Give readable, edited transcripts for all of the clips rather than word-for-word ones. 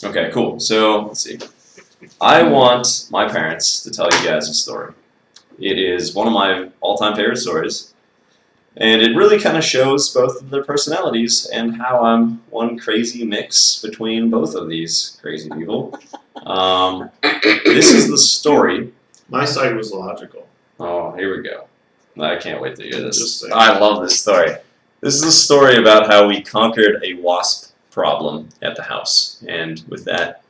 Okay, cool. So let's see. I want my parents to tell you guys a story. It is one of my all-time favorite stories, and it really kind of shows both of their personalities and how I'm one crazy mix between both of these crazy people. This is the story. My side was logical. Oh, here we go. I can't wait to hear Just this. saying. I love this story. This is a story about how we conquered a wasp problem at the house. And with that,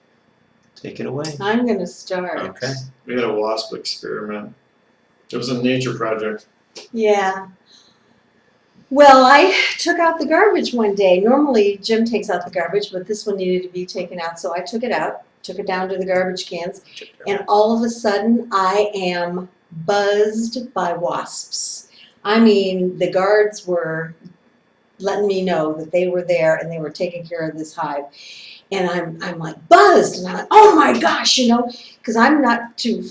take it away. I'm going to start. Okay. We had a wasp experiment. It was a nature project. Yeah. Well, I took out the garbage one day. Normally, Jim takes out the garbage, but this one needed to be taken out, so I took it out, took it down to the garbage cans, and all of a sudden, I am buzzed by wasps. I mean, the guards were letting me know that they were there and they were taking care of this hive. And I'm like buzzed, and I'm like, oh my gosh, you know, because I'm not too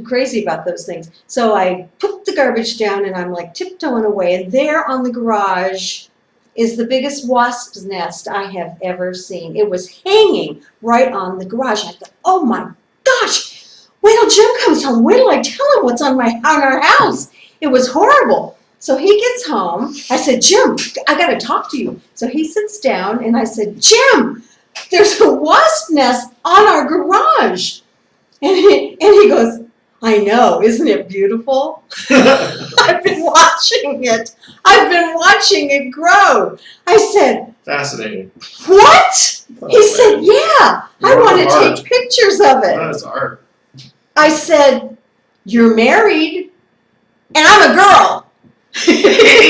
crazy about those things. So I put the garbage down, and I'm like tiptoeing away, and there on the garage is the biggest wasp's nest I have ever seen. It was hanging right on the garage. I thought, oh my gosh, wait till Jim comes home. Wait till I tell him what's on our house. It was horrible. So he gets home. I said, Jim, I got to talk to you. So he sits down, and I said, Jim, there's a wasp nest on our garage. And he goes, I know, isn't it beautiful? I've been watching it. I've been watching it grow. I said, Fascinating. what? Oh, He said, yeah, I want to art. take pictures of it. That is art. I said, you're married, and I'm a girl.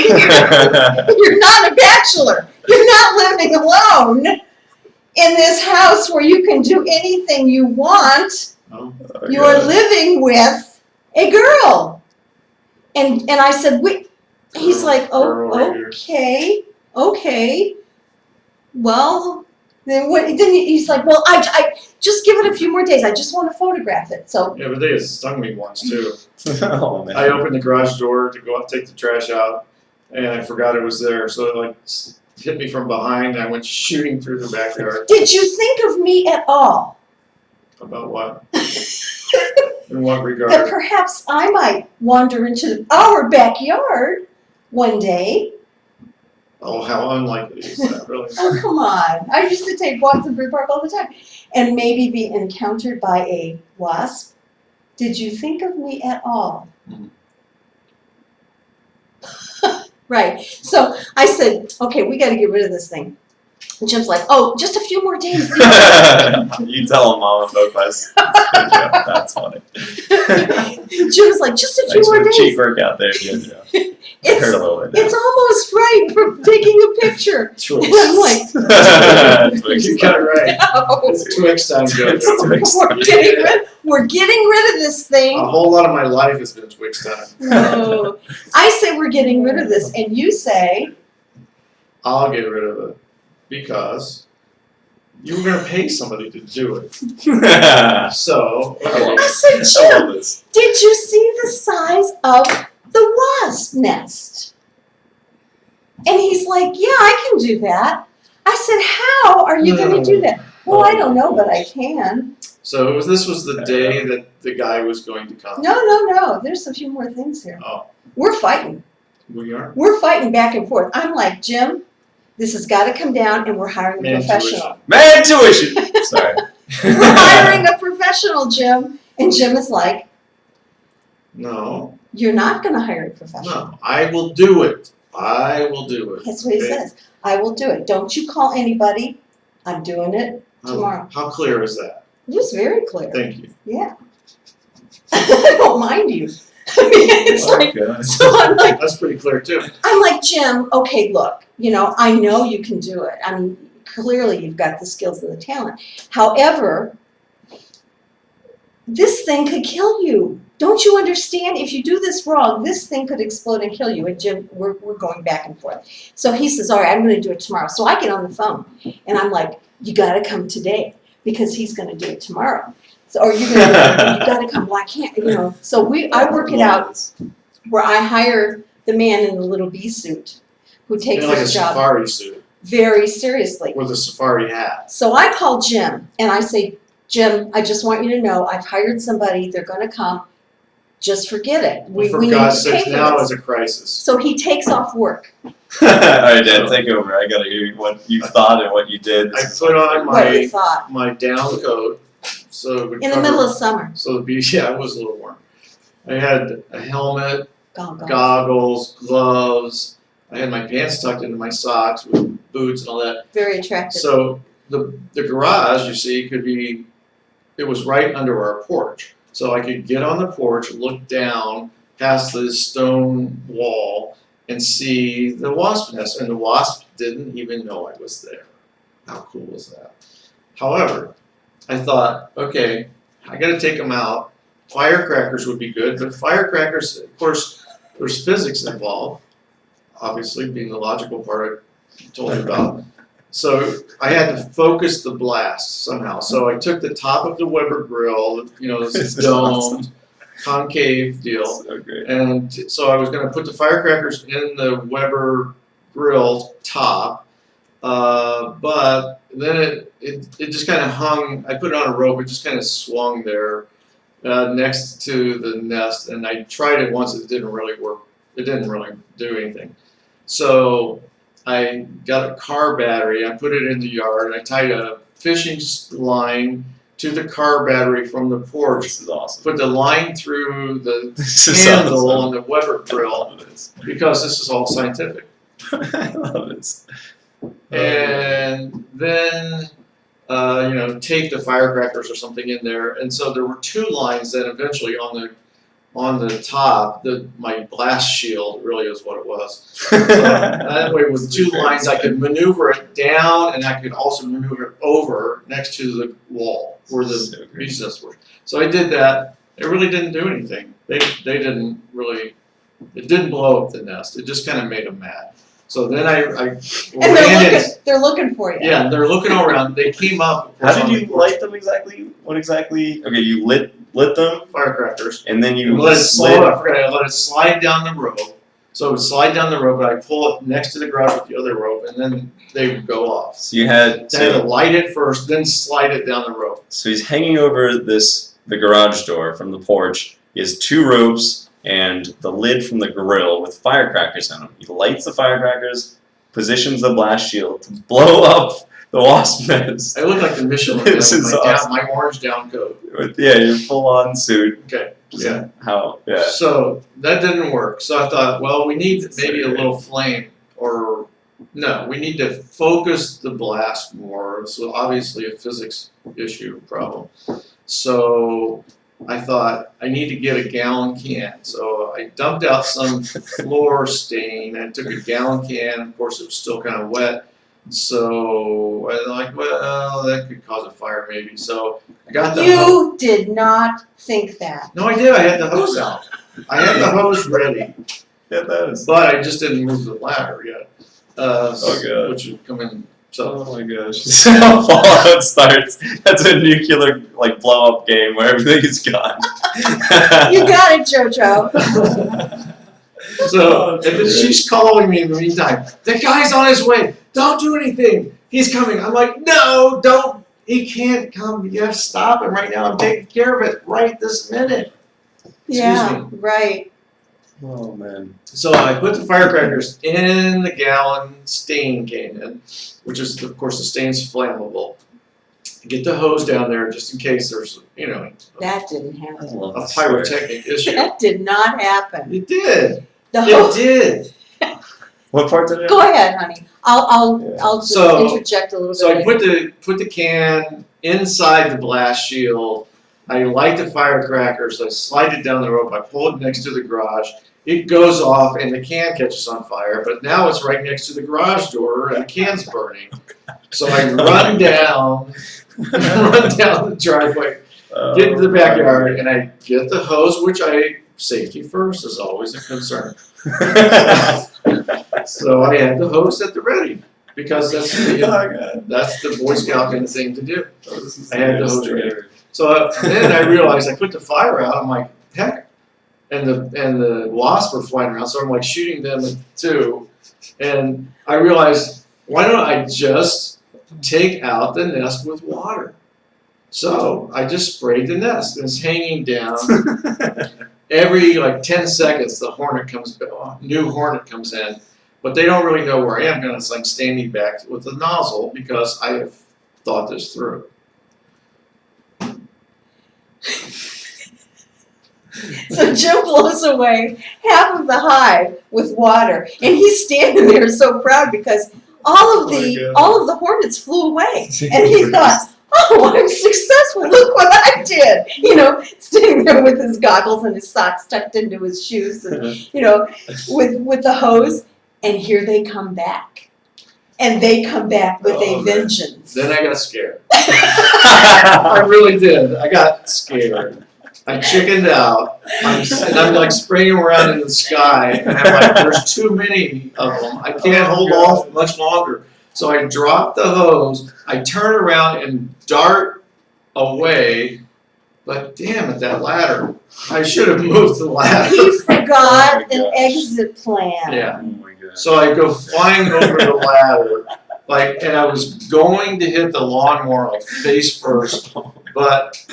You're not a bachelor. You're not living alone in this house where you can do anything you want. Oh. You are living with a girl. And I said, wait. He's like, Girl right oh, here. okay. Well, then what? Then he's like, well, I just give it a few more days. I just want to photograph it. So Yeah, but they stung me once too. Oh, man. I opened the garage door to go out take the trash out, and I forgot it was there. So it like hit me from behind, and I went shooting through the backyard. did you think of me at all? About what? In what That regard? perhaps I might wander into our backyard one day. Oh, how unlikely is that, really? Oh, come on. I used to take walks in Brew Park all the time. And maybe be encountered by a wasp. Did you think of me at all? Mhm. Right. So I said, okay, we got to get rid of this thing. And Jim's like, oh, just a few more days. You tell him, Mama Focus. That's funny. Jim's like, just a few Thanks more for the days. cheap work out there, Jim. I heard a little bit. It's almost right for taking a picture. True. And I'm like, You got it right. no. It's Twix time, Joe. We're getting rid of this thing. A whole lot of my life has been Twix time. No. I say we're getting rid of this, and you say, I'll get rid of it because you were going to pay somebody to do it. So, I said, Jim, did you see the size of the wasp nest? And he's like, yeah, I can do that. I said, how are you going to do that? Well, I don't know, but I can. So this was the day that the guy was going to come. No. There's a few more things here. Oh, We're fighting. we are? We're fighting back and forth. I'm like, Jim, this has got to come down, and we're hiring a Man professional. Man tuition. Sorry. We're hiring a professional, Jim. And Jim is like, No, you're not going to hire a professional. no. I will do it. I will do it. That's what he Okay? says. I will do it. Don't you call anybody. I'm doing it tomorrow. How clear is that? It was very clear. Thank you. Yeah. I don't mind you. I mean, it's like, Okay. so That's pretty clear too. I'm like, Jim, okay, look, you know, I know you can do it. I mean, clearly you've got the skills and the talent. However, this thing could kill you. Don't you understand? If you do this wrong, this thing could explode and kill you. And Jim, we're going back and forth. So he says, all right, I'm going to do it tomorrow. So I get on the phone, and I'm like, you got to come today because he's going to do it tomorrow. So, or you got to come. Well, I can't, you know. So I work it out where I hire the man in the little bee suit who takes Like a his job. safari suit. very seriously. With a safari hat. So I call Jim and I say, Jim, I just want you to know I've hired somebody. They're going to come. Just forget it. We For need God's to pay sakes, for now this. is a crisis. So he takes off work. All right, Dad, take over. I gotta hear what you thought and what you did. I put on What you thought. my down coat, so it would In the cover- middle of summer. So yeah, it was a little warm. I had a helmet, Goggles. goggles, gloves. I had my pants tucked into my socks with boots and all that. Very attractive. So the garage, you see, it was right under our porch. So I could get on the porch, look down past this stone wall, and see the wasp nest. And the wasp didn't even know I was there. How cool was that? However, I thought, okay, I got to take them out. Firecrackers would be good, but firecrackers, of course, there's physics involved. Obviously, being the logical part I told you about. So I had to focus the blast somehow. So I took the top of the Weber grill, this is domed, concave deal, So great. and so I was going to put the firecrackers in the Weber grill top, but then it just kind of hung. I put it on a rope. It just kind of swung there next to the nest, and I tried it once. It didn't really work. It didn't really do anything. So I got a car battery, I put it in the yard, and I tied a fishing line to the car battery from the porch, This is awesome. put the line through the This is handle awesome. on the Weber I grill, love this. because this is all scientific. I love this. And then, tape the firecrackers or something in there, and so there were two lines then eventually on the top, my blast shield really is what it was. That way, with two lines, I could maneuver it down, and I could also maneuver it over next to the wall where the So great. bees nests were. So I did that. It really didn't do anything. They didn't really. It didn't blow up the nest. It just kind of made them mad. So then I And ran in. they're looking for you. Yeah, they're looking all around. They came up. of course, How on did the you porch. light them exactly? What exactly? Okay, you lit them, Firecrackers. and then you And let it slid. slide. I forgot. I let it slide down the rope. So it would slide down the rope, and I pull it next to the garage with the other rope, and then they would go off. So you had So I had to light it first, then slide it down the rope. So he's hanging over the garage door from the porch. He has two ropes and the lid from the grill with firecrackers on them. He lights the firecrackers, positions the blast shield to blow up the wasp nest. I look like the Michelin Man This with is my, awesome. my orange down coat. With, yeah, your full-on suit. Okay. Yeah. How? Yeah. So that didn't work. So I thought, well, we need maybe a little flame, or no, we need to focus the blast more. So obviously a physics issue problem. So I thought I need to get a gallon can. So I dumped out some floor stain and took a gallon can. Of course, it was still kind of wet. So I was like, well, that could cause a fire maybe. So I got the hose. You did not think that. No, I did. I had the hose out. I had the hose ready, Yeah, that is. but I just didn't move the ladder yet. God. Which would come in. So Oh my gosh. This is how Fallout starts. That's a nuclear blow up game where everything is gone. You got it, JoJo. and then she's calling me in the meantime. The guy's on his way. Don't do anything. He's coming. I'm like, no, don't. He can't come. You have to stop him right now. I'm taking care of it right this minute. Yeah, right. Oh man. So I put the firecrackers in the gallon stain can, which is, of course, the stain's flammable. Get the hose down there just in case there's, That didn't I happen. love a this story. pyrotechnic issue. That did not happen. It did. The It whole, did. What part did it? go ahead, honey. I'll Yeah. just So- interject a little bit. So I later. put the can inside the blast shield. I light the firecrackers. I slide it down the rope. I pull it next to the garage. It goes off and the can catches on fire. But now it's right next to the garage door and the can's burning. So I run down the driveway, get into the backyard, and I get the hose, which safety first is always a concern. So I had the hose at the ready because that's the Boy Scout kind of thing to do. I had the hose ready. So then I realized I put the fire out. I'm like, heck, and the wasps were flying around. So I'm like shooting them too, and I realized why don't I just take out the nest with water? So I just sprayed the nest, and it's hanging down. Every like 10 seconds, the new hornet comes in, but they don't really know where I am because I'm standing back with the nozzle because I have thought this through. So Jim blows away half of the hive with water, and he's standing there so proud because all of the hornets flew away, and he thought, "Oh, I'm successful! Look what I did!" You know, standing there with his goggles and his socks tucked into his shoes, and you know, with the hose, and here they come back, and they come back with a vengeance. Then I got scared. I really did. I got scared. I chickened out, and I'm like spraying around in the sky, and I'm like, there's too many of them. I can't hold off much longer. So I drop the hose, I turn around and dart away, but damn it, that ladder. I should have moved the ladder. He forgot an exit plan. Yeah. Oh my God. So I go flying over the ladder, and I was going to hit the lawnmower like face first, but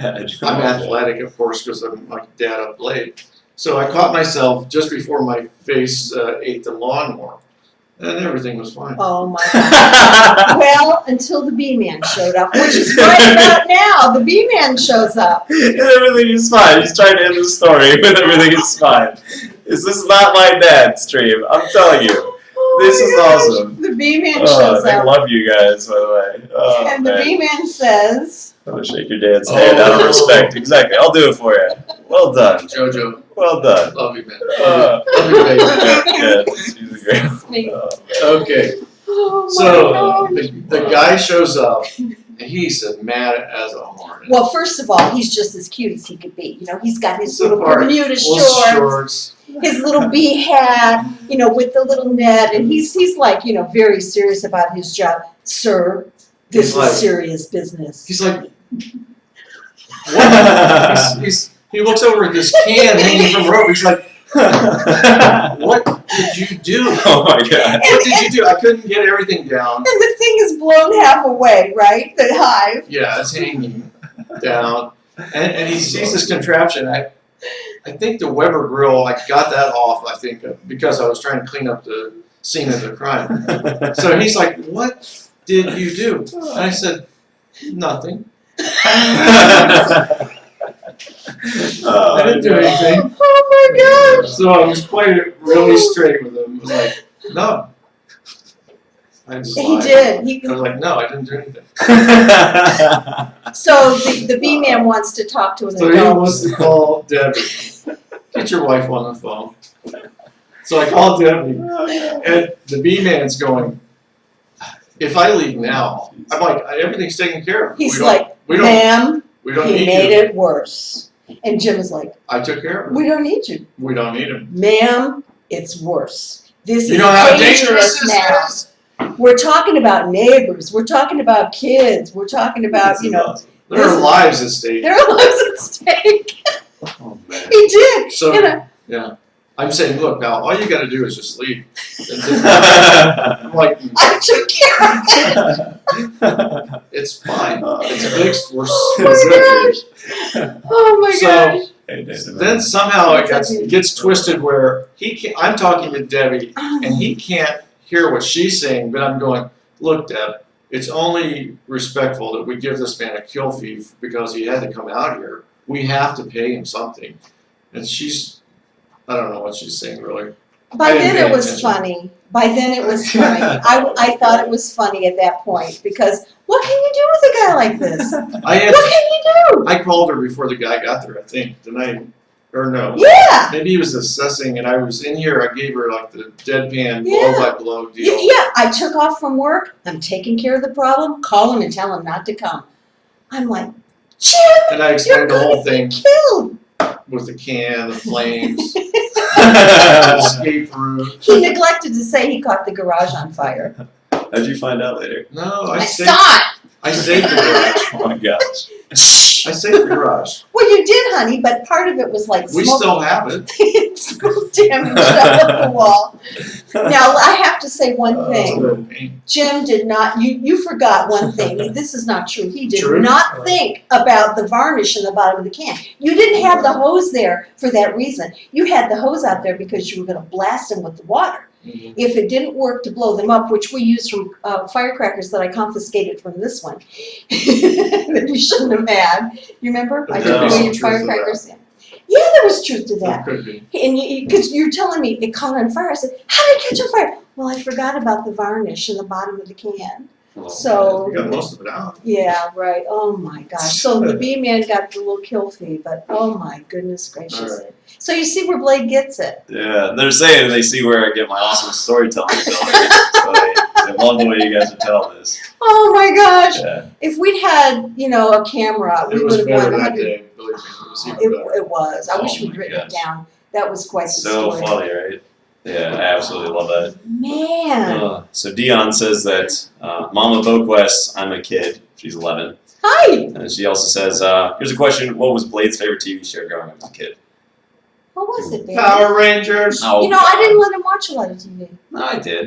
I'm athletic, of course, because I'm like dad up late. So I caught myself just before my face ate the lawnmower, and everything was fine. Oh my God. Well, until the bee-man showed up, which is right about now. The bee-man shows up. And everything is fine. He's trying to end the story with everything is fine. This is not my dad's dream. I'm telling you. Oh This my is gosh. awesome. The bee-man Oh, shows I up. love you guys, by the way. Oh, And the man. bee-man says, I'm gonna shake your dad's hand out of respect. Exactly. I'll do it for you. Well done. Jojo, Well done. love you, man. Uh, Love you, baby. yeah, she's a great. me. Okay, Oh my so gosh. the guy shows up, and he's as mad as a hornet. Well, first of all, he's just as cute as he could be. You know, he's got his little Safari. Bermuda Little shorts, his little bee hat, you know, with the little net, and he's like, you know, very serious about his job. Sir, this He's like- is serious business. He's like, what? He looks over at this can hanging from rope. He's like, what did you do? Oh my God. What did you do? I couldn't get everything down. And the thing is blown half away, right? The hive. Yeah, it's hanging down. And he sees this contraption. I think the Weber grill, I got that off, I think, because I was trying to clean up the scene of the crime. So he's like, what did you do? And I said, nothing. I didn't do anything. Oh my gosh. So I was playing it really straight with him. I was like, no. I just He lied. did. I was like, no, I didn't do anything. So the bee man wants to talk to an So he adult. wants to call Debbie. Get your wife on the phone. So I call Debbie, and the bee man's going, if I leave now, I'm like, everything's taken care of. He's we like, we don't, ma'am, we don't he need made you. it worse. And Jim is like, I took care of it. we don't need you. We don't need him. Ma'am, it's worse. This You is know how dangerous dangerous this now. is? We're talking about neighbors. We're talking about kids. We're talking about, you know, There are lives at stake. their lives at stake. Oh man. He did. So, You know, yeah. I'm saying, look, pal, all you gotta do is just leave. I'm like, I took care of it. it's fine. It's fixed. We're Oh my gosh. Oh my So, gosh. then somehow it gets twisted where I'm talking to Debbie and he can't hear what she's saying, but I'm going, look, Deb, it's only respectful that we give this man a kill fee because he had to come out here. We have to pay him something. And I don't know what she's saying really. By I didn't then it pay was attention. funny. By then it was funny. I thought it was funny at that point because what can you do with a guy like this? I had, What can you do? I called her before the guy got there, I think, tonight. Or no. Yeah. Maybe he was assessing and I was in here, I gave her like the deadpan Yeah. blow by blow deal. Yeah, I took off from work. I'm taking care of the problem. Call him and tell him not to come. I'm like, Jim, And I you're explained the going whole to thing be killed. with the can, the flames, the escape route. He neglected to say he caught the garage on fire. How'd you find out later? No, I I saw it. saved the garage. Oh my gosh. garage. I saved the garage. Well, you did, honey, but part of it was like We smoke. still have it. Smoke damage out of the wall. Now, I have to say one It's a thing. little pain. Jim did not, you forgot one thing. This is not true. He did True? not think about the varnish in the bottom of the can. You didn't have the hose there for that reason. You had the hose out there because you were going to blast them with the water. Mhm. If it didn't work to blow them up, which we used from firecrackers that I confiscated from this one, that you shouldn't have had. You remember? I There took could be away some your truth to firecrackers. Yeah, there was truth to That that. could be. And because you're telling me it caught on fire. I said, how did it catch on fire? Well, I forgot about the varnish in the bottom of the can. Oh, So, We got most of it out. yeah, right. Oh my gosh. So the B-man got the little kill fee, but oh my goodness gracious. All right. So you see where Blade gets it. Yeah, they're saying they see where I get my awesome storytelling ability. So they love the way you guys are telling this. Oh my gosh. Yeah. If we'd had, a camera, we It would was have better won that 100. day, believe me. It was even It, better. it was. I Oh wish we'd my written it gosh. down. That was quite the So story. funny, right? Yeah, I absolutely love that. Man. So Dion says that Mama Boquest, I'm a kid. She's 11. Hi. And she also says, here's a question. What was Blade's favorite TV show growing up as a kid? What was it, baby? Power Rangers. Oh, I didn't let him watch a lot of TV. No, I did.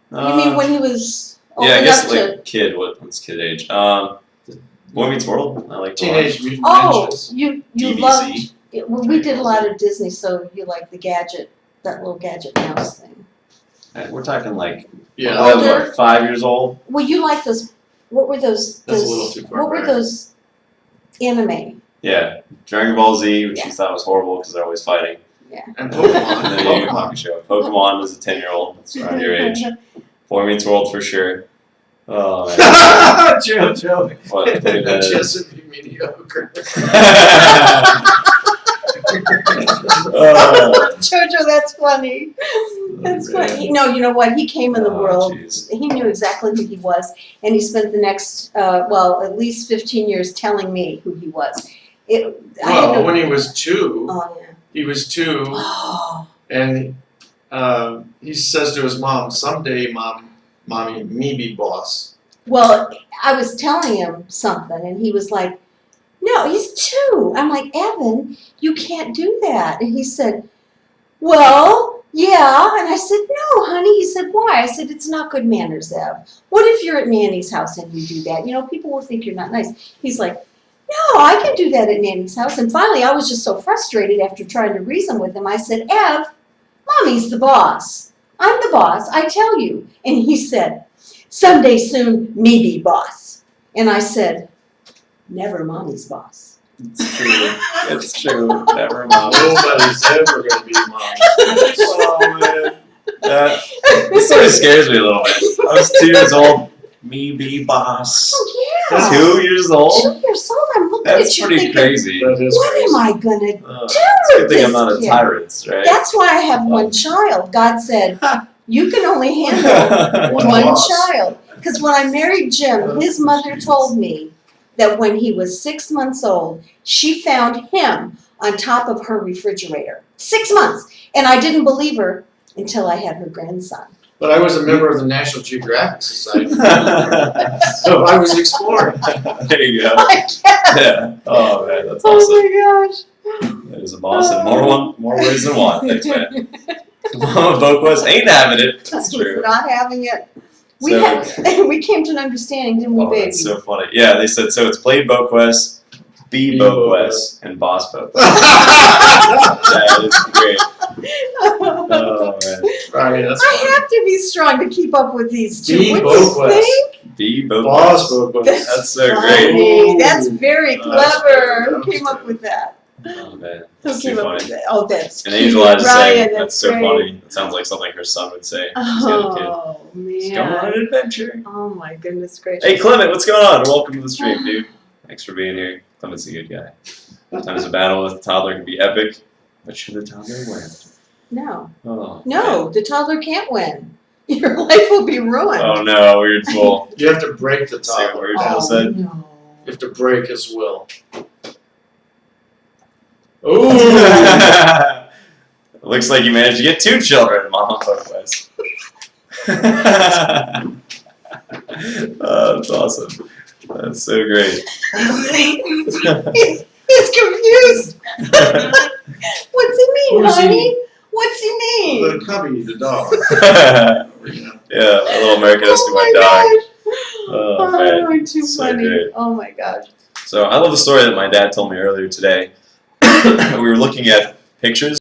You mean when he was old Yeah, I guess enough to... like kid. What's kid age? Boy Meets World. I like to watch. Teenage Mutant Oh, Ninjas. you DBZ. loved... Well, we did a lot of Disney, so you like the gadget, that little gadget mouse thing. We're talking like Yeah. I was, Older? what, 5 years old. Well, you like those... What were those... That's a those little too far What were back. those anime? Yeah, Dragon Ball Z, which Yeah. she thought was horrible because they're always fighting. And And Pokemon. then Yu Yu Hakusho. Pokemon was a 10-year-old. It's around your age. Boy Meets World for sure. Oh man. Joe. What? Played, Just be mediocre. Jojo, that's funny. That's funny. No, you know what? He came in the Oh, world. jeez. He knew exactly who he was, and he spent the next, at least 15 years telling me who he was. I had Well, to- when he was 2, Oh, yeah. he was 2, Oh, and he says to his mom, "Someday, mommy, me be boss." well, I was telling him something, and he was like, no, he's 2. I'm like, Evan, you can't do that. And he said, well, yeah. And I said, no, honey. He said, why? I said, it's not good manners, Ev. What if you're at Nanny's house and you do that? People will think you're not nice. He's like, no, I can do that at Nanny's house. And finally, I was just so frustrated after trying to reason with him. I said, Ev, Mommy's the boss. I'm the boss, I tell you. And he said, someday soon, me be boss. And I said, never Mommy's boss. It's true. It's true. Never mind. Nobody's ever gonna be mom. Oh man. This sort of scares me a little bit. I was 2 years old. Me be boss. Oh, yeah. 2 years old? 2 years old, I'm looking That's at you pretty thinking, crazy. That is what crazy. am I gonna do It's a good with thing this I'm not a kid? tyrant, right? That's why I have one child. God said, you can only handle One one boss. child. Because when I married Jim, his mother told me that when he was 6 months old, she found him on top of her refrigerator. 6 months. And I didn't believe her until I had her grandson. But I was a member of the National Geographic Society, so I was exploring. There you go. I guess. Yeah. Oh man, that's awesome. Oh my gosh. That is a boss in more ways than one. Thanks, man. Mama Boquest ain't having it. That's I was true. not having it. We So- we came to an understanding, didn't we, Oh, baby? that's so funny. Yeah, they said so. It's played Boquest, B B Boquest, and Boss Boquest. That is great. Oh man. Right, that's I fine. have to be strong to keep up with these two. B What do Boquest. you think? B Boquest. Boss Boquest. That's so funny. great. That's very Oh, that's clever. good. Who came up with that? Oh man, Who that's too came up funny. with that? Oh, that's And cute. Angel Eyes is saying, Ryan, that's so great. funny. It sounds like something her son would say. He's got a kid. Oh He's going on man. an adventure. Oh my goodness gracious. Hey Clement, what's going on? Welcome to the stream, dude. Thanks for being here. Clement's a good guy. Sometimes a battle with a toddler can be epic, but should the toddler win? No. Oh, No, the toddler can't win. Your life will be ruined. Oh no, weird fool. You have to break the Say what top. weird You fool said. no. have to break his will. Ooh. Looks like you managed to get 2 children, Mama Boquest. Oh, that's awesome. That's so great. He's confused. What's he mean, Who's he? honey? What's he mean? The cubby, the dog. You know. Yeah, a little American Eskimo my dog. gosh. Oh, man. Oh, too So funny. great. Oh my gosh. So I love the story that my dad told me earlier today. We were looking at pictures